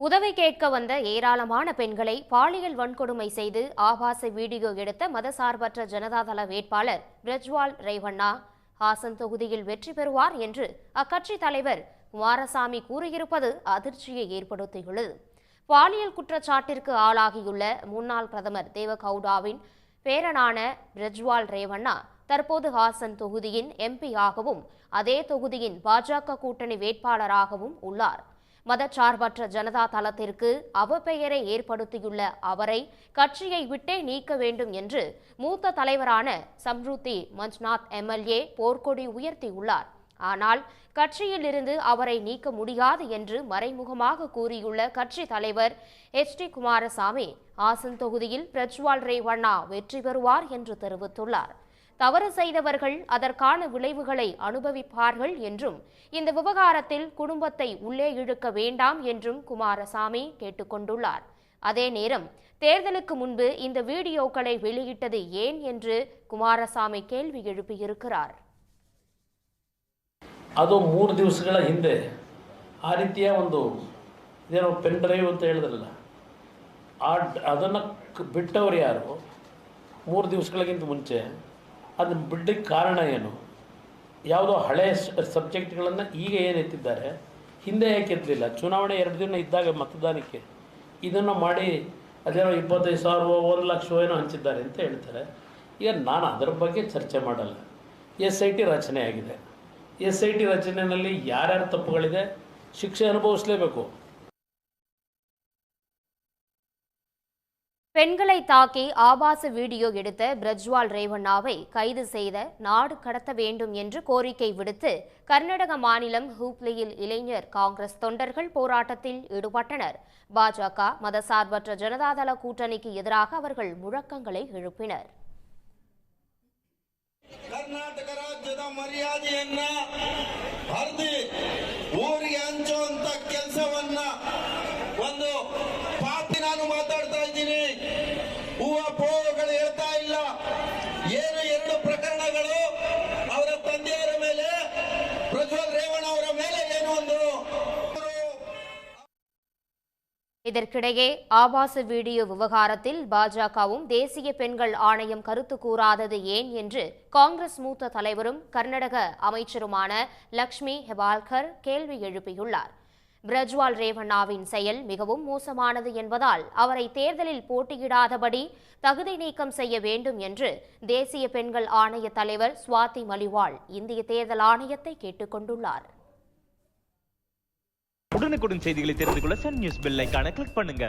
உதவி கேட்க வந்த ஏராளமான பெண்களை பாலியல் வன்கொடுமை செய்து ஆபாச வீடியோ எடுத்த மதசார்பற்ற ஜனதாதள வேட்பாளர் பிரஜ்வால் ரேவண்ணா ஹாசன் தொகுதியில் வெற்றி பெறுவார் என்று அக்கட்சி தலைவர் குமாரசாமி கூறியிருப்பது அதிர்ச்சியை ஏற்படுத்தியுள்ளது. பாலியல் குற்றச்சாட்டிற்கு ஆளாகியுள்ள முன்னாள் பிரதமர் தேவகவுடாவின் பேரனான பிரஜ்வால் ரேவண்ணா தற்போது ஹாசன் தொகுதியின் எம்பியாகவும் அதே தொகுதியின் பாஜக கூட்டணி வேட்பாளராகவும் உள்ளார். மதச்சார்பற்ற ஜனதா தளத்திற்கு அவப்பெயரை ஏற்படுத்தியுள்ள அவரை கட்சியை விட்டே நீக்க வேண்டும் என்று மூத்த தலைவரான சம்ருதி மஞ்சுநாத் எம்எல்ஏ போர்க்கொடி உயர்த்தியுள்ளார். ஆனால் கட்சியில் இருந்து அவரை நீக்க முடியாது என்று மறைமுகமாக கூறியுள்ள கட்சி தலைவர் HD குமாரசாமி ஹாசன் தொகுதியில் பிரஜ்வால் ரேவண்ணா வெற்றி பெறுவார் என்று தெரிவித்துள்ளார். தவறு செய்தவர்கள் அதற்கான விளைவுகளை அனுபவிப்பார்கள் என்றும் இந்த விவகாரத்தில் குடும்பத்தை உள்ளே இழுக்க வேண்டாம் என்றும் குமாரசாமி கேட்டுக்கொண்டுள்ளார். அதே நேரம் தேர்தலுக்கு முன்பு இந்த வீடியோக்களை வெளியிட்டது ஏன் என்று குமாரசாமி கேள்வி எழுப்பியிருக்கிறார். ಅದು 3 ದಿವಸಗಳ ಹಿಂದೆ ಆ ರೀತಿಯ ಒಂದು ಏನೋ ಪೆನ್ ಡ್ರೈವ್ ಅಂತ ಹೇಳಿದ್ರಲ್ಲ, ಅದನ್ನು ಬಿಟ್ಟವರು ಯಾರು? 3 ದಿವಸಗಳಿಗಿಂತ ಮುಂಚೆ ಅದನ್ನು ಬಿಡಲಿಕ್ಕೆ ಕಾರಣ ಏನು? ಯಾವುದೋ ಹಳೆಯ ಸಬ್ಜೆಕ್ಟ್ಗಳನ್ನು ಈಗ ಏನು ಎತ್ತಿದ್ದಾರೆ, ಹಿಂದೆ ಯಾಕೆ ಎತ್ತಲಿಲ್ಲ? ಚುನಾವಣೆ 2 ದಿನ ಇದ್ದಾಗ ಮತದಾನಕ್ಕೆ ಇದನ್ನು ಮಾಡಿ ಅದೇನೋ 25,000 1 ಲಕ್ಷ ಏನೋ ಹಂಚಿದ್ದಾರೆ ಅಂತ ಹೇಳ್ತಾರೆ. ಈಗ ನಾನು ಅದರ ಬಗ್ಗೆ ಚರ್ಚೆ ಮಾಡಲ್ಲ. SIT ರಚನೆ ಆಗಿದೆ. SIT ರಚನೆಯಲ್ಲಿ ಯಾರ್ಯಾರ ತಪ್ಪುಗಳಿದೆ ಶಿಕ್ಷೆ ಅನುಭವಿಸಲೇಬೇಕು. பெண்களை தாக்கி ஆபாச வீடியோ எடுத்த பிரஜ்வால் ரேவண்ணாவை கைது செய்த நாடு கடத்த வேண்டும் என்று கோரிக்கை விடுத்து கர்நாடக மாநிலம் ஹூப்ளியில் இளைஞர் காங்கிரஸ் தொண்டர்கள் போராட்டத்தில் ஈடுபட்டனர். பாஜக மதசார்பற்ற ஜனதாதள கூட்டணிக்கு எதிராக அவர்கள் முழக்கங்களை எழுப்பினர். ಕರ್ನಾಟಕ ರಾಜ್ಯದ ಮರ್ಯಾದೆಯನ್ನ ಹರಿದು ಊರಿಗೆ ಹಂಚುವಂತ ಕೆಲಸವನ್ನ ಒಂದು ಪಾರ್ಟಿ ನಾನು ಮಾತಾಡ್ತಾ ಇದ್ದೀನಿ. ಊಹಾಪೋಹಗಳು ಹೇಳ್ತಾ ಇಲ್ಲ. ಏನು 2 ಪ್ರಕರಣಗಳು ಅವರ ತಂದೆಯವರ ಮೇಲೆ, ಪ್ರಜ್ವಲ್ ರೇವಣ್ಣ ಅವರ ಮೇಲೆ ಏನು ಒಂದು. இதற்கிடையே ஆபாச வீடியோ விவகாரத்தில் பாஜகவும் தேசிய பெண்கள் ஆணையம் கருத்து கூறாதது ஏன் என்று காங்கிரஸ் மூத்த தலைவரும் கர்நாடக அமைச்சருமான லக்ஷ்மி ஹெபால்கர் கேள்வி எழுப்பியுள்ளார். பிரஜ்வால் ரேவண்ணாவின் செயல் மிகவும் மோசமானது என்பதால் அவரை தேர்தலில் போட்டியிடாதபடி தகுதி நீக்கம் செய்ய வேண்டும் என்று தேசிய பெண்கள் ஆணைய தலைவர் சுவாதி மலிவால் இந்திய தேர்தல் ஆணையத்தை கேட்டுக் கொண்டுள்ளார். உடனுக்குடன் செய்திகளை தெரிந்து கொள்ள சன் நியூஸ் பெல் ஐகானை கிளிக் பண்ணுங்க.